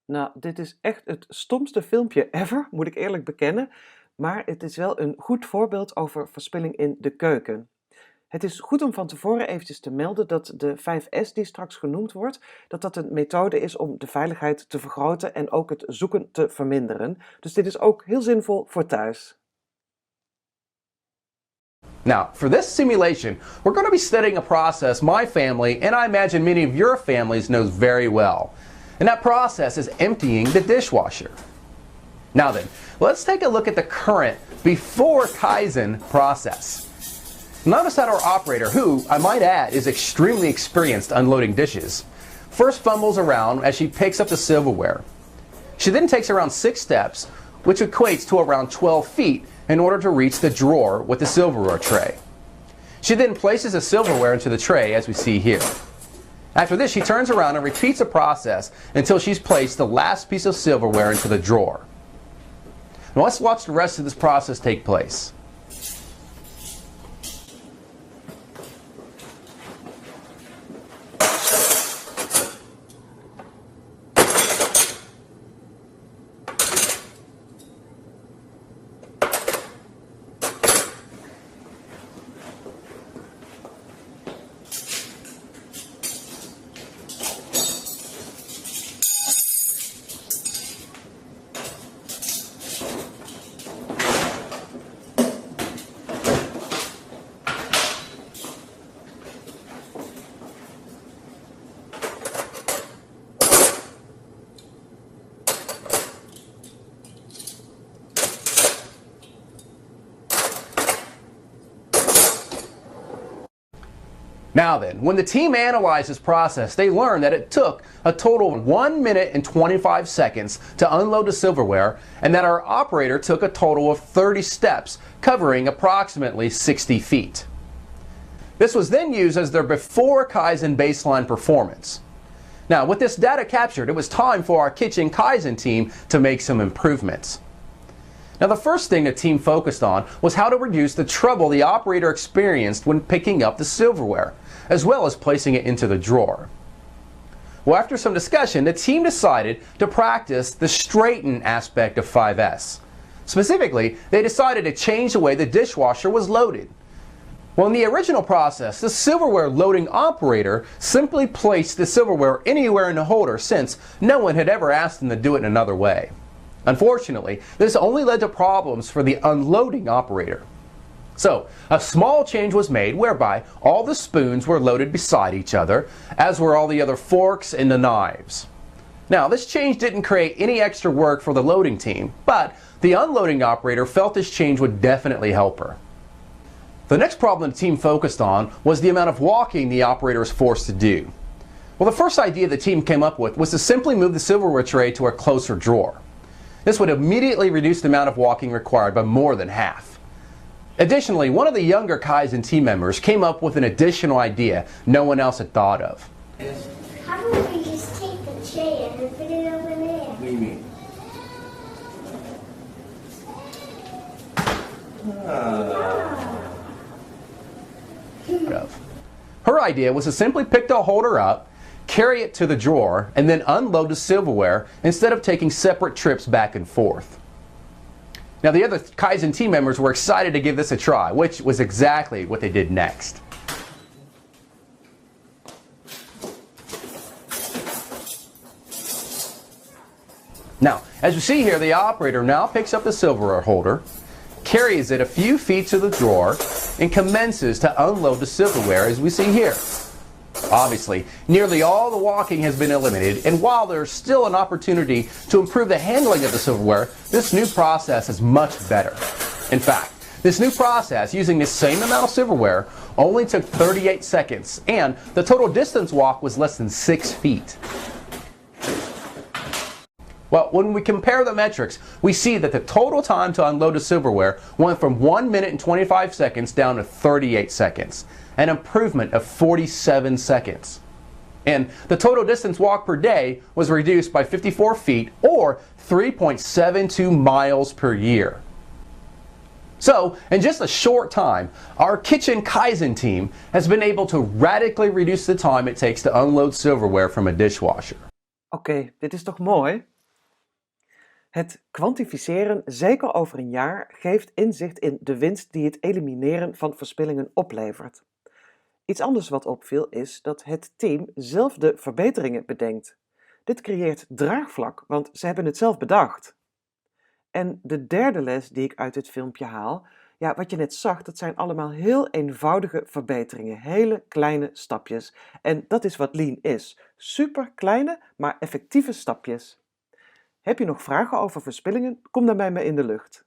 Nou, dit is echt het stomste filmpje ever, moet ik eerlijk bekennen. Maar het is wel een goed voorbeeld over verspilling in de keuken. Het is goed om van tevoren eventjes te melden dat de 5S die straks genoemd wordt, dat een methode is om de veiligheid te vergroten en ook het zoeken te verminderen. Dus dit is ook heel zinvol voor thuis. Now, for this simulation, we're going to be studying a process my family, and I imagine many of your families, knows very well. And that process is emptying the dishwasher. Now then, let's take a look at the current before Kaizen process. Notice that our operator, who, I might add, is extremely experienced unloading dishes, first fumbles around as she picks up the silverware. She then takes around 6 steps, which equates to around 12 feet, in order to reach the drawer with the silverware tray. She then places the silverware into the tray, as we see here. After this, she turns around and repeats the process until she's placed the last piece of silverware into the drawer. Now let's watch the rest of this process take place. Now then, when the team analyzed this process, they learned that it took a total of 1 minute and 25 seconds to unload the silverware, and that our operator took a total of 30 steps, covering approximately 60 feet. This was then used as their before Kaizen baseline performance. Now, with this data captured, it was time for our Kitchen Kaizen team to make some improvements. Now, the first thing the team focused on was how to reduce the trouble the operator experienced when picking up the silverware, as well as placing it into the drawer. Well, after some discussion, the team decided to practice the straighten aspect of 5S. Specifically, they decided to change the way the dishwasher was loaded. Well, in the original process, the silverware loading operator simply placed the silverware anywhere in the holder, since no one had ever asked them to do it another way. Unfortunately, this only led to problems for the unloading operator. So, a small change was made whereby all the spoons were loaded beside each other, as were all the other forks and the knives. Now, this change didn't create any extra work for the loading team, but the unloading operator felt this change would definitely help her. The next problem the team focused on was the amount of walking the operator was forced to do. Well, the first idea the team came up with was to simply move the silverware tray to a closer drawer. This would immediately reduce the amount of walking required by more than half. Additionally, one of the younger Kaizen team members came up with an additional idea no one else had thought of. How about we just take the chair and put it over there? What do you mean? Her idea was to simply pick the holder up, carry it to the drawer, and then unload the silverware instead of taking separate trips back and forth. Now, the other Kaizen team members were excited to give this a try, which was exactly what they did next. Now, as you see here, the operator now picks up the silverware holder, carries it a few feet to the drawer, and commences to unload the silverware, as we see here. Obviously, nearly all the walking has been eliminated, and while there's still an opportunity to improve the handling of the silverware, this new process is much better. In fact, this new process, using the same amount of silverware, only took 38 seconds, and the total distance walked was less than 6 feet. Well, when we compare the metrics, we see that the total time to unload the silverware went from 1 minute and 25 seconds down to 38 seconds, an improvement of 47 seconds. And the total distance walked per day was reduced by 54 feet, or 3.72 miles per year. So, in just a short time, our Kitchen Kaizen team has been able to radically reduce the time it takes to unload silverware from a dishwasher. Oké, dit is toch mooi? Het kwantificeren, zeker over een jaar, geeft inzicht in de winst die het elimineren van verspillingen oplevert. Iets anders wat opviel is dat het team zelf de verbeteringen bedenkt. Dit creëert draagvlak, want ze hebben het zelf bedacht. En de derde les die ik uit dit filmpje haal, ja, wat je net zag, dat zijn allemaal heel eenvoudige verbeteringen, hele kleine stapjes. En dat is wat Lean is. Super kleine, maar effectieve stapjes. Heb je nog vragen over verspillingen? Kom dan bij me in de lucht.